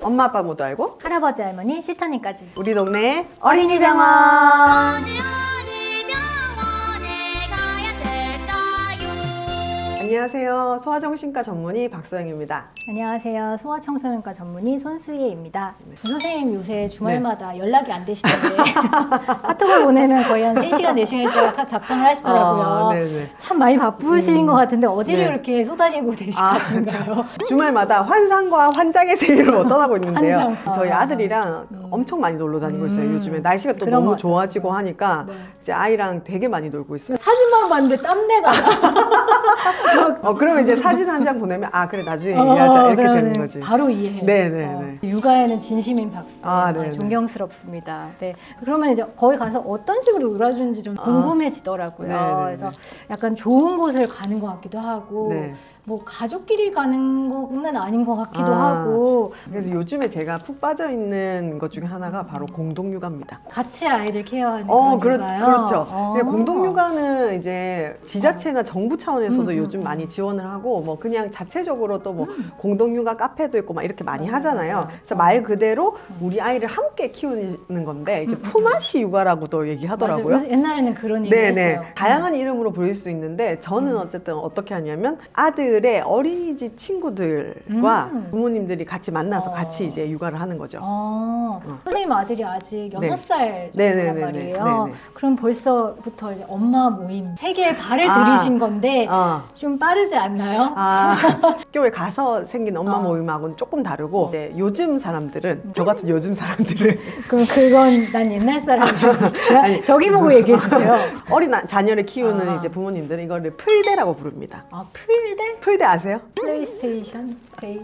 엄마 아빠 모두 알고 할아버지, 할머니, 시터님까지. 우리 동네 어린이병원. 어디 병원에 가야 될까요? 안녕하세요. 소아정신과 전문의 박소영입니다. 안녕하세요. 소아청소년과 전문의 손수희입니다. 선생님 요새 주말마다 연락이 안 되시던데 카톡을 보내면 거의 한 3시간, 4시간 있다가 답장을 하시더라고요. 네네. 참 많이 바쁘신 것 같은데 어디를 네. 그렇게 쏟아지고 계시가신가요? 주말마다 환상과 환장의 세계로 떠나고 있는데요. 환상. 저희 아들이랑 엄청 많이 놀러 다니고 있어요. 요즘에 날씨가 또 그런 너무 것 같아요. 좋아지고 하니까 네. 이제 아이랑 되게 많이 놀고 있어요. 사진만 봤는데 땀내가 그러면 이제 사진 한 장 보내면 그래 나중에 얘기하자 이렇게 되는 그러면 거지. 바로 이해해. 네네네. 육아에는 진심인 박사. 네네. 존경스럽습니다. 네. 그러면 이제 거기 가서 어떤 식으로 놀아주는지 좀 궁금해지더라고요. 네네네. 그래서 약간 좋은 곳을 가는 것 같기도 하고, 네. 뭐 가족끼리 가는 거는 아닌 것 같기도 아. 하고, 그래서 요즘에 제가 푹 빠져 있는 것 중에 하나가 바로 공동육아입니다. 같이 아이들 케어하는 그런 건가요? 그렇죠. 근데 공동육아는 이제 지자체나 정부 차원에서도 요즘 음. 많이 지원을 하고 뭐 그냥 자체적으로 또 뭐 공동육아 카페도 있고 막 이렇게 많이 하잖아요. 맞아요. 그래서 말 그대로 우리 아이를 함께 키우는 건데 이제 품앗이 육아라고도 얘기하더라고요. 맞아요. 옛날에는 그런 얘기 네네. 했어요. 다양한 이름으로 부를 수 있는데 저는 어쨌든 어떻게 하냐면 아들의 어린이집 친구들과 부모님들이 같이 만나서 같이 이제 육아를 하는 거죠. 선생님 아들이 아직 네. 6살 네네네네. 정도란 말이에요. 네네. 그럼 벌써부터 이제 엄마 모임 세 개의 발을 아. 들이신 건데 좀 빠르지 않나요? 학교에 가서 생긴 엄마 모임하고는 조금 다르고 이제 요즘 사람들은 저 같은 요즘 사람들은 그럼 그건 난 옛날 사람이야. 저기 보고 얘기해 주세요. 어린 자녀를 키우는 이제 부모님들은 이거를 풀대라고 부릅니다. 풀대? 풀대 아세요? 플레이스테이션? 데이?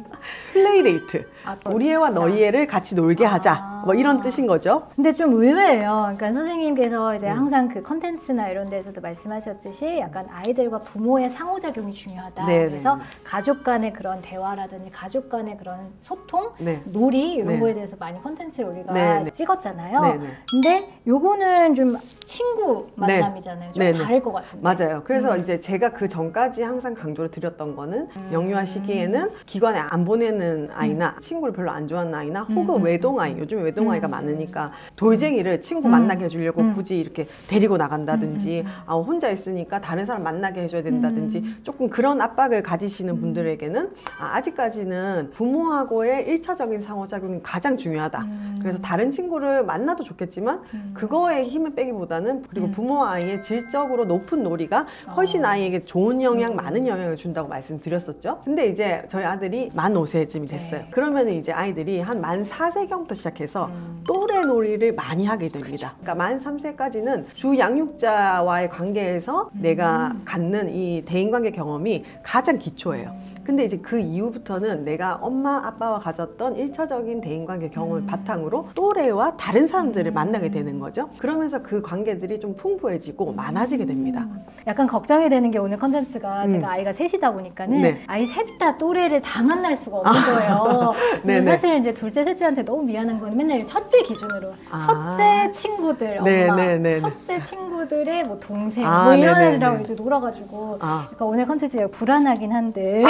플레이데이트. 또 우리 애와 너희 애를 같이 놀게 하자. 뭐 이런 뜻인 거죠. 근데 좀 의외예요. 그러니까 선생님께서 이제 항상 그 컨텐츠나 이런 데서도 말씀하셨듯이 약간 아이들과 부모의 상호작용이 중요하다. 네네. 그래서 가족 간의 그런 대화라든지 가족 간의 그런 소통, 네. 놀이 이런 네. 거에 대해서 많이 컨텐츠를 우리가 네네. 찍었잖아요. 네네. 근데 요거는 좀 친구 만남이잖아요. 좀 네네. 다를 것 같은데. 맞아요. 그래서 이제 제가 그 전까지 항상 강조를 드렸던 거는 영유아 시기에는 기관에 안 보내는 아이나 친구를 별로 안 좋아하는 아이나 혹은 외동아이, 요즘에 외동아이가 많으니까 돌쟁이를 친구 만나게 해주려고 굳이 이렇게 데리고 나간다든지 혼자 있으니까 다른 사람 만나게 해줘야 된다든지 조금 그런 압박을 가지시는 분들에게는 아직까지는 부모하고의 1차적인 상호작용이 가장 중요하다. 그래서 다른 친구를 만나도 좋겠지만 그거에 힘을 빼기보다는 그리고 부모와 아이의 질적으로 높은 놀이가 훨씬 아이에게 좋은 영향, 많은 영향을 준다고 말씀드렸었죠. 근데 이제 저희 아들이 만 5세쯤이 됐어요. 그러면 이제 아이들이 한 만 4세경부터 시작해서 또래 놀이를 많이 하게 됩니다. 그러니까 만 3세까지는 주 양육자와의 관계에서 내가 갖는 이 대인관계 경험이 가장 기초예요. 근데 이제 그 이후부터는 내가 엄마, 아빠와 가졌던 1차적인 대인관계 경험을 바탕으로 또래와 다른 사람들을 만나게 되는 거죠. 그러면서 그 관계들이 좀 풍부해지고 많아지게 됩니다. 약간 걱정이 되는 게 오늘 컨텐츠가 제가 아이가 셋이다 보니까는 네. 아이 셋 다 또래를 다 만날 수가 없는 거예요. 근데 네네. 사실 이제 둘째, 셋째한테 너무 미안한 건 맨날 첫째 기준으로 첫째 친구들 엄마, 네네네. 첫째 친구들의 뭐 동생 아, 뭐 이런 네네네. 애들하고 이제 놀아가지고 아. 그러니까 오늘 컨텐츠가 불안하긴 한데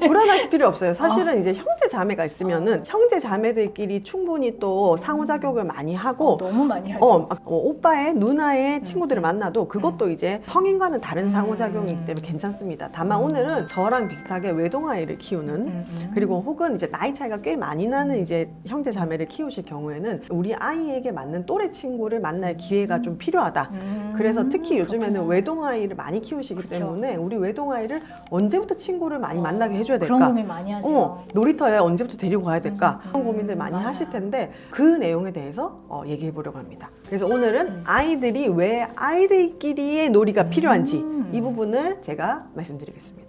불안하실 필요 없어요. 사실은 이제 형제 자매가 있으면은 형제 자매들끼리 충분히 또 상호작용을 많이 하고 너무 많이 하죠. 오빠의 누나의 친구들을 만나도 그것도 이제 성인과는 다른 상호작용이기 때문에 괜찮습니다. 다만 오늘은 저랑 비슷하게 외동아이를 키우는 그리고 혹은 이제 나이 차이가 꽤 많이 나는 이제 형제 자매를 키우실 경우에는 우리 아이에게 맞는 또래 친구를 만날 기회가 좀 필요하다. 그래서 특히 요즘에는 외동아이를 많이 키우시기 때문에 우리 외동아이를 언제부터 친구를 많이 만나게 해줘야 될까? 그런 고민 많이 하세요. 놀이터에 언제부터 데리고 가야 될까? 그런 고민들 많이 하실 텐데 그 내용에 대해서 얘기해 보려고 합니다. 그래서 오늘은 아이들이 왜 아이들끼리의 놀이가 필요한지 이 부분을 제가 말씀드리겠습니다.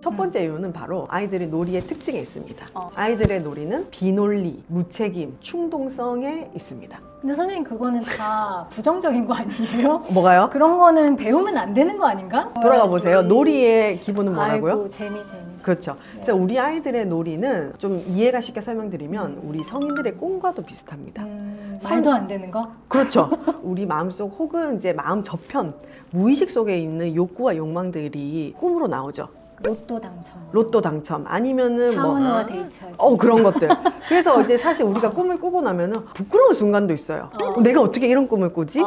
첫 번째 이유는 바로 아이들의 놀이의 특징에 있습니다. 아이들의 놀이는 비논리, 무책임, 충동성에 있습니다. 근데 선생님 그거는 다 부정적인 거 아니에요? 뭐가요? 그런 거는 배우면 안 되는 거 아닌가? 돌아가 보세요. 놀이의 기본은 뭐라고요? 아이고, 재미. 그렇죠. 그래서 우리 아이들의 놀이는 좀 이해가 쉽게 설명드리면 우리 성인들의 꿈과도 비슷합니다. 말도 안 되는 거? 그렇죠. 우리 마음속 혹은 이제 마음 저편, 무의식 속에 있는 욕구와 욕망들이 꿈으로 나오죠. 로또 당첨. 로또 당첨 아니면은 차은우와 데이트하기. 그런 것들. 그래서 이제 사실 우리가 꿈을 꾸고 나면은 부끄러운 순간도 있어요. 내가 어떻게 이런 꿈을 꾸지?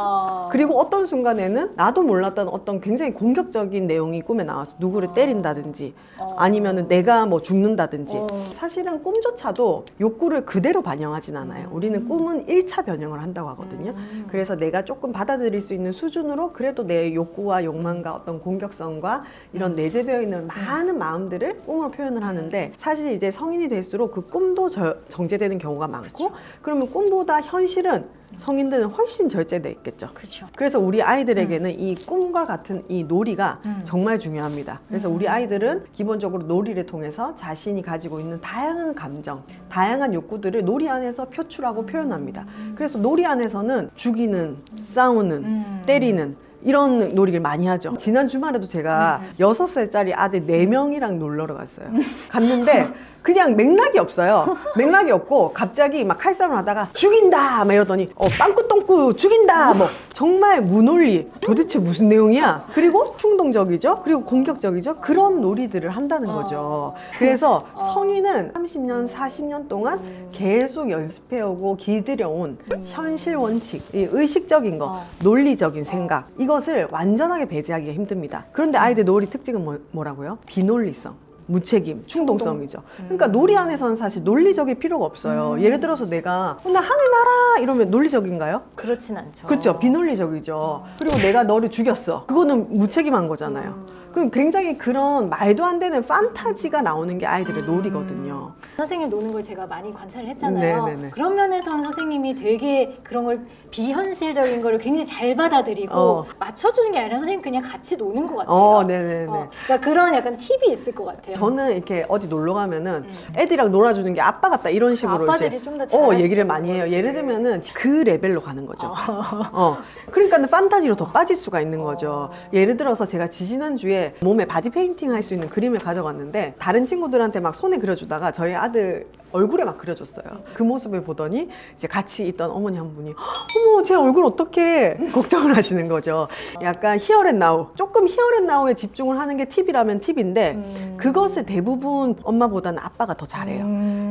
그리고 어떤 순간에는 나도 몰랐던 어떤 굉장히 공격적인 내용이 꿈에 나와서 누구를 때린다든지 아니면은 내가 뭐 죽는다든지. 사실은 꿈조차도 욕구를 그대로 반영하진 않아요. 우리는 꿈은 1차 변형을 한다고 하거든요. 그래서 내가 조금 받아들일 수 있는 수준으로 그래도 내 욕구와 욕망과 어떤 공격성과 이런 내재되어 있는 많은 마음들을 꿈으로 표현을 하는데, 사실 이제 성인이 될수록 그 꿈도 정제되는 경우가 많고, 그러면 꿈보다 현실은 성인들은 훨씬 절제돼 있겠죠. 그렇죠. 그래서 우리 아이들에게는 이 꿈과 같은 이 놀이가 정말 중요합니다. 그래서 우리 아이들은 기본적으로 놀이를 통해서 자신이 가지고 있는 다양한 감정, 다양한 욕구들을 놀이 안에서 표출하고 표현합니다. 그래서 놀이 안에서는 죽이는, 싸우는, 때리는 이런 놀이를 많이 하죠. 지난 주말에도 제가 6살짜리 아들 4명이랑 놀러 갔어요. 갔는데 그냥 맥락이 없어요. 맥락이 없고 갑자기 막 칼싸움을 하다가 죽인다 막 이러더니 빵꾸똥꾸 죽인다 뭐 정말 무논리, 도대체 무슨 내용이야. 그리고 충동적이죠. 그리고 공격적이죠. 그런 놀이들을 한다는 거죠. 그래서 성인은 30년, 40년 동안 계속 연습해오고 길들여온 현실 원칙, 이 의식적인 거, 논리적인 생각, 이것을 완전하게 배제하기가 힘듭니다. 그런데 아이들 놀이 특징은 뭐라고요? 비논리성. 무책임, 충동성이죠. 그러니까 놀이 안에서는 사실 논리적일 필요가 없어요. 예를 들어서 내가 나 하늘 날아 이러면 논리적인가요? 그렇진 않죠. 그렇죠. 비논리적이죠. 그리고 내가 너를 죽였어. 그거는 무책임한 거잖아요. 그럼 굉장히 그런 말도 안 되는 판타지가 나오는 게 아이들의 놀이거든요. 선생님 노는 걸 제가 많이 관찰을 했잖아요. 네네네. 그런 면에서는 선생님이 되게 그런 걸 비현실적인 거를 굉장히 잘 받아들이고 맞춰주는 게 아니라 선생님 그냥 같이 노는 것 같아요. 네네네. 그러니까 그런 약간 팁이 있을 것 같아요. 저는 이렇게 어디 놀러 가면은 애들이랑 놀아주는 게 아빠 같다 이런 식으로 아빠들이 이제 좀 더 잘하시는 얘기를 많이 해요. 예를 들면은 그 레벨로 가는 거죠. 그러니까는 판타지로 더 빠질 수가 있는 거죠. 예를 들어서 제가 지지난주에 몸에 바디 페인팅 할 수 있는 그림을 가져갔는데 다른 친구들한테 막 손에 그려주다가 저희 아들 얼굴에 막 그려줬어요. 그 모습을 보더니 이제 같이 있던 어머니 한 분이 어머 제 얼굴 어떻게 걱정을 하시는 거죠. 약간 히어앤나우, 조금 히어앤나우에 집중을 하는 게 팁이라면 팁인데 그것을 대부분 엄마보다는 아빠가 더 잘해요.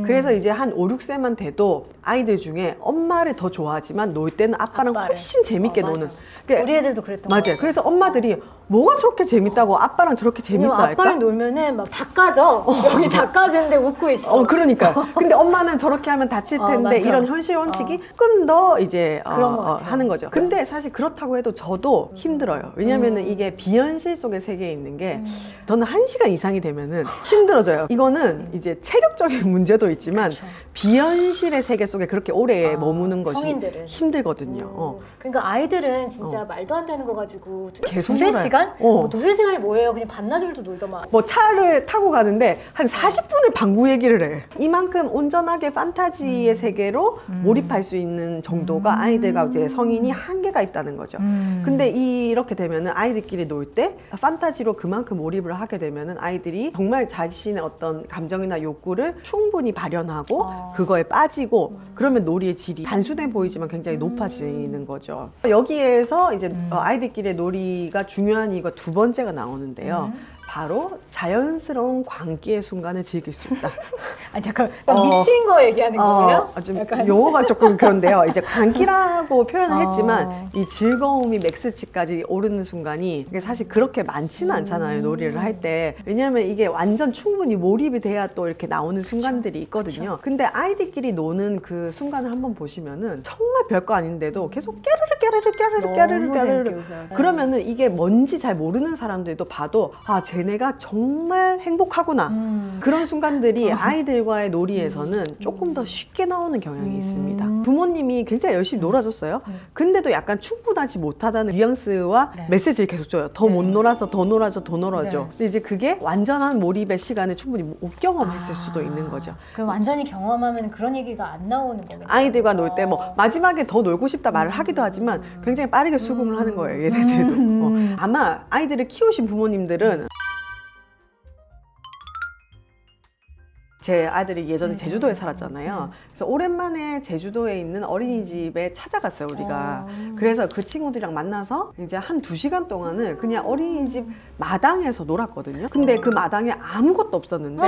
그래서 이제 한 5, 6세만 돼도 아이들 중에 엄마를 더 좋아하지만 놀 때는 아빠랑 아빠를. 훨씬 재밌게 맞아. 노는. 우리 애들도 그랬던 것 맞아요. 같아요. 그래서 엄마들이 뭐가 저렇게 재밌다고 아빠랑 저렇게 재밌어 왜냐면 할까? 아빠랑 놀면은 막 다 까져. 여기 다 까지는데 웃고 있어. 그러니까. 근데 엄마는 저렇게 하면 다칠 텐데 맞아. 이런 현실 원칙이 조금 더 이제 그런 것 같아요. 하는 거죠. 근데 사실 그렇다고 해도 저도 힘들어요. 왜냐면은 이게 비현실 속의 세계에 있는 게 저는 1시간 이상이 되면은 힘들어져요. 이거는 이제 체력적인 문제도 있지만 그쵸. 비현실의 세계 속에 그렇게 오래 머무는 것이 성인들은. 힘들거든요. 그러니까 아이들은 진짜 말도 안 되는 거 가지고 계속 두세 놀아요. 시간? 어. 두세 시간이 뭐예요? 그냥 반나절도 놀더만. 뭐 차를 타고 가는데 한 40분을 방구 얘기를 해. 이만큼 온전하게 판타지의 세계로 몰입할 수 있는 정도가 아이들과 이제 성인이 한계가 있다는 거죠. 근데 이렇게 되면은 아이들끼리 놀 때 판타지로 그만큼 몰입을 하게 되면은 아이들이 정말 자신의 어떤 감정이나 욕구를 충분히 발현하고 그거에 빠지고 그러면 놀이의 질이 단순해 보이지만 굉장히 높아지는 거죠. 여기에서 이제 아이들끼리의 놀이가 중요한 이유가 두 번째가 나오는데요. 바로 자연스러운 광기의 순간을 즐길 수 있다. 아니 잠깐 미친 거 얘기하는 거예요? 좀 약간. 용어가 조금 그런데요. 이제 광기라고 표현을 했지만 이 즐거움이 맥스치까지 오르는 순간이 이게 사실 그렇게 많지는 않잖아요. 놀이를 할 때. 왜냐하면 이게 완전 충분히 몰입이 돼야 또 이렇게 나오는 순간들이 있거든요. 근데 아이들끼리 노는 그 순간을 한번 보시면은 정말 별거 아닌데도 계속 깨르르 그러면은 이게 뭔지 잘 모르는 사람들도 봐도 쟤네가 정말 행복하구나. 그런 순간들이 아이들과의 놀이에서는 조금 더 쉽게 나오는 경향이 있습니다. 부모님이 굉장히 열심히 놀아줬어요. 근데도 약간 충분하지 못하다는 뉘앙스와 메시지를 계속 줘요. 더 못 놀아서 더 놀아줘, 더 놀아줘. 근데 이제 그게 완전한 몰입의 시간을 충분히 못 경험했을 수도 있는 거죠. 그럼 완전히 경험하면 그런 얘기가 안 나오는 거겠네요. 아이들과 놀 때 뭐 마지막에 더 놀고 싶다 말을 하기도 하지만 굉장히 빠르게 수긍을 하는 거예요. 얘네들도. 아마 아이들을 키우신 부모님들은 제 아이들이 예전에 제주도에 살았잖아요. 그래서 오랜만에 제주도에 있는 어린이집에 찾아갔어요, 우리가. 그래서 그 친구들이랑 만나서 이제 한 2시간 동안을 그냥 어린이집 마당에서 놀았거든요. 근데 그 마당에 아무것도 없었는데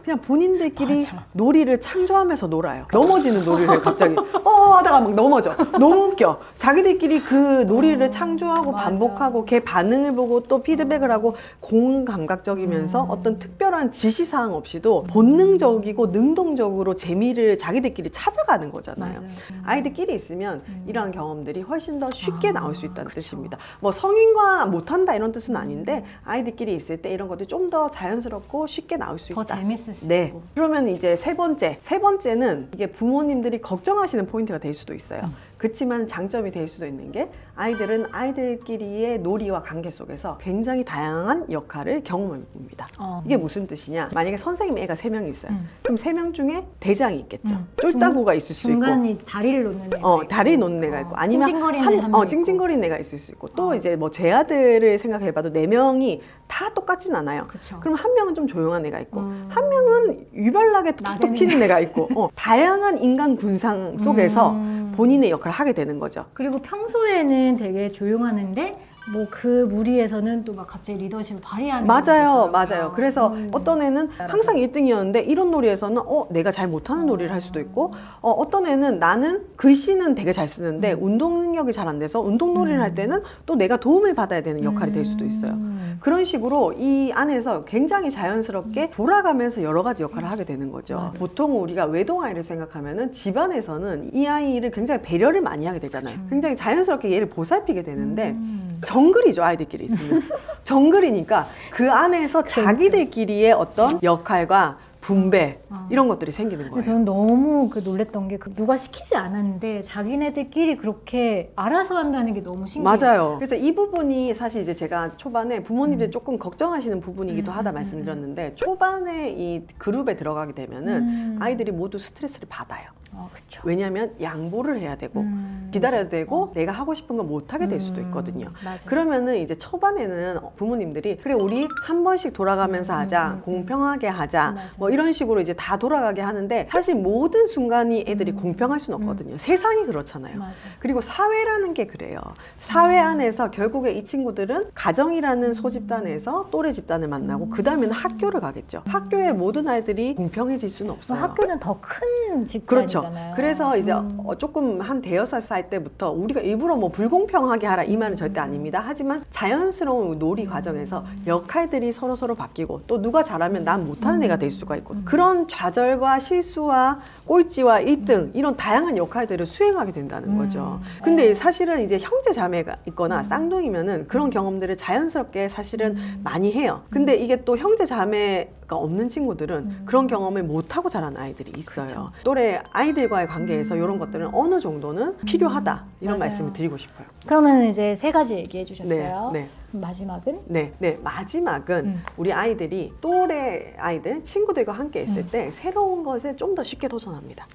그냥 본인들끼리 맞아. 놀이를 창조하면서 놀아요. 넘어지는 놀이를 해요, 갑자기. 하다가 막 넘어져. 너무 웃겨. 자기들끼리 그 놀이를 창조하고 맞아. 반복하고 걔 반응을 보고 또 피드백을 하고 공감각적이면서 어떤 특별한 지시사항 없이도 본능적이고 능동적으로 재미를 자기들끼리 찾아가는 거잖아요. 맞아요. 아이들끼리 있으면 이러한 경험들이 훨씬 더 쉽게 나올 수 있다는 뜻입니다. 뭐 성인과 못한다 이런 뜻은 아닌데 아이들끼리 있을 때 이런 것들이 좀 더 자연스럽고 쉽게 나올 수 더 있다. 재밌을 수 네. 있고. 그러면 이제 세 번째는 이게 부모님들이 걱정하시는 포인트가 될 수도 있어요. 그렇지만 장점이 될 수도 있는 게 아이들은 아이들끼리의 놀이와 관계 속에서 굉장히 다양한 역할을 경험합니다. 이게 무슨 뜻이냐? 만약에 선생님 애가 3명이 있어요. 그럼 3명 중에 대장이 있겠죠. 쫄따구가 있을 수 있고. 중간에 다리를 놓는 애가 있고. 다리 놓는 애가 있고 아니면 찡찡거리는 한 명 있고. 찡찡거리는 애가 있을 수 있고 또 이제 뭐 제 아들을 생각해봐도 4명이 다 똑같진 않아요. 그쵸. 그럼 한 명은 좀 조용한 애가 있고 한 명은 유별나게 톡톡 나대는 튀는 애가 있고 다양한 인간 군상 속에서 본인의 역할을 하게 되는 거죠. 그리고 평소에는 되게 조용하는데 뭐 그 무리에서는 또 막 갑자기 리더십을 발휘하는 맞아요, 경우도 있더라고요. 맞아요. 그래서 어떤 애는 항상 1등이었는데 이런 놀이에서는 내가 잘 못하는 놀이를 할 수도 있고 어떤 애는 나는 글씨는 되게 잘 쓰는데 운동 능력이 잘 안 돼서 운동 놀이를 할 때는 또 내가 도움을 받아야 되는 역할이 될 수도 있어요. 그런 식으로 이 안에서 굉장히 자연스럽게 돌아가면서 여러 가지 역할을 하게 되는 거죠. 맞아요. 보통 우리가 외동아이를 생각하면은 집안에서는 이 아이를 굉장히 배려를 많이 하게 되잖아요. 굉장히 자연스럽게 얘를 보살피게 되는데 정글이죠, 아이들끼리 있으면. 정글이니까 그 안에서 자기들끼리의 어떤 역할과 분배 이런 것들이 생기는 근데 거예요. 저는 너무 놀랬던 게 누가 시키지 않았는데 자기네들끼리 그렇게 알아서 한다는 게 너무 신기해요. 맞아요. 그래서 이 부분이 사실 이제 제가 초반에 부모님들 조금 걱정하시는 부분이기도 하다 말씀드렸는데 초반에 이 그룹에 들어가게 되면은 아이들이 모두 스트레스를 받아요. 그쵸. 왜냐하면 양보를 해야 되고 기다려야 되고 내가 하고 싶은 거 못 하게 될 수도 있거든요. 맞아요. 그러면은 이제 초반에는 부모님들이 그래 우리 한 번씩 돌아가면서 하자, 공평하게 하자, 맞아요. 뭐 이런 식으로 이제 다 돌아가게 하는데 사실 모든 순간이 애들이 공평할 수는 없거든요. 세상이 그렇잖아요. 맞아요. 그리고 사회라는 게 그래요. 사회 안에서 결국에 이 친구들은 가정이라는 소집단에서 또래 집단을 만나고 그 다음에는 학교를 가겠죠. 학교에 모든 아이들이 공평해질 수는 없어요. 학교는 더 큰 집단이잖아요. 그렇죠. 그래서 이제 조금 한 대여섯 살 때부터 우리가 일부러 뭐 불공평하게 하라 이 말은 절대 아닙니다. 하지만 자연스러운 놀이 과정에서 역할들이 서로 바뀌고 또 누가 잘하면 난 못하는 애가 될 수가 있고 그런 좌절과 실수와 꼴찌와 1등 이런 다양한 역할들을 수행하게 된다는 거죠. 근데 사실은 이제 형제 자매가 있거나 쌍둥이면은 그런 경험들을 자연스럽게 사실은 많이 해요. 근데 이게 또 형제 자매가 없는 친구들은 그런 경험을 못하고 자란 아이들이 있어요. 또래 아이들과의 관계에서 이런 것들은 어느 정도는 필요하다 이런 맞아요. 말씀을 드리고 싶어요. 그러면 이제 3가지 얘기해 주셨어요. 네. 마지막은? 네, 마지막은 우리 아이들이 또래 아이들, 친구들과 함께 있을 때 새로운 것에 좀 더 쉽게 도전합니다.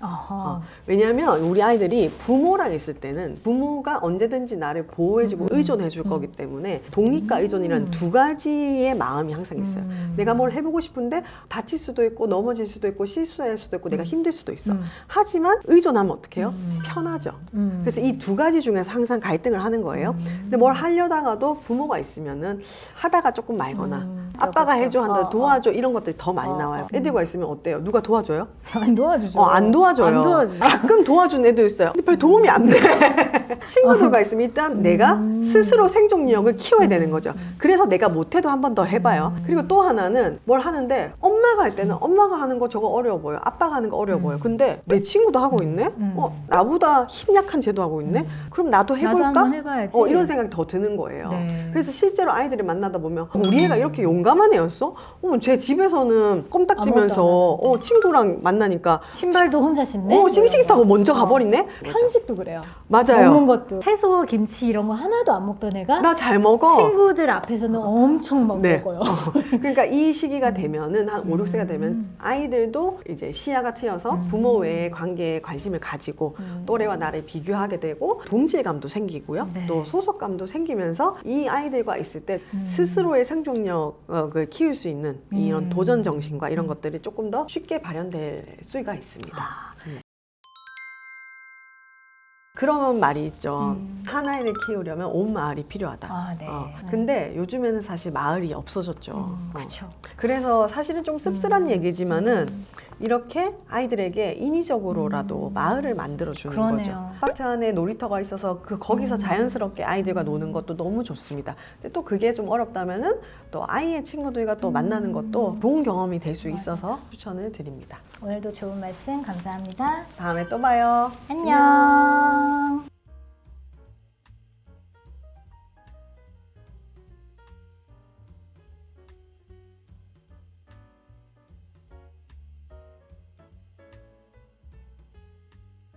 왜냐하면 우리 아이들이 부모랑 있을 때는 부모가 언제든지 나를 보호해주고 의존해줄 거기 때문에 독립과 의존이라는 2가지의 마음이 항상 있어요. 내가 뭘 해보고 싶은데 다칠 수도 있고 넘어질 수도 있고 실수할 수도 있고 내가 힘들 수도 있어. 하지만 의존하면 어떻게 해요? 편하죠. 그래서 이 2가지 중에서 항상 갈등을 하는 거예요. 근데 뭘 하려다가도 부모가 있으면은 하다가 조금 말거나 아빠가 해줘 한다 도와줘 이런 것들이 더 많이 나와요. 애들과 있으면 어때요? 누가 도와줘요? 안 도와주죠. 안 도와줘요. 안 도와주죠. 가끔 도와준 애도 있어요. 근데 별 도움이 안 돼. 친구들과 있으면 일단 내가 스스로 생존력을 키워야 되는 거죠. 그래서 내가 못해도 한 번 더 해봐요. 그리고 또 하나는 뭘 하는데 엄마가 할 때는 엄마가 하는 거 저거 어려워 보여. 아빠가 하는 거 어려워 보여. 근데 내 친구도 하고 있네? 나보다 힘 약한 쟤도 하고 있네? 그럼 나도 해볼까? 나도 한번 해봐야지. 이런 생각이 더 드는 거예요. 네. 그래서 실제로 아이들을 만나다 보면 우리 애가 이렇게 용감한 애였어? 제 집에서는 껌딱지면서 친구랑 만나니까 신발도 혼자 신네? 싱싱 타고 먼저 가버리네? 편식도 그래요. 맞아요. 먹는 것도 채소, 김치 이런 거 하나도 안 먹던 애가 나 잘 먹어. 친구들 앞에서는 엄청 막 네. 먹어요. 그러니까 이 시기가 되면은 한 5, 6세가 되면 아이들도 이제 시야가 트여서 부모 외의 관계에 관심을 가지고 또래와 나를 비교하게 되고 동질감도 생기고요. 네. 또 소속감도 생기면서 이 아이들과 아이가 있을 때 스스로의 생존력을 키울 수 있는 이런 도전 정신과 이런 것들이 조금 더 쉽게 발현될 수가 있습니다. 아. 그런 말이 있죠. 한 아이를 키우려면 온 마을이 필요하다. 아, 네. 근데 요즘에는 사실 마을이 없어졌죠. 그렇죠. 그래서 사실은 좀 씁쓸한 얘기지만은 이렇게 아이들에게 인위적으로라도 마을을 만들어주는 그러네요. 거죠. 아파트 안에 놀이터가 있어서 거기서 자연스럽게 아이들과 노는 것도 너무 좋습니다. 근데 또 그게 좀 어렵다면은 또 아이의 친구들과 또 만나는 것도 좋은 경험이 될 수 있어서 추천을 드립니다. 오늘도 좋은 말씀 감사합니다. 다음에 또 봐요. 안녕.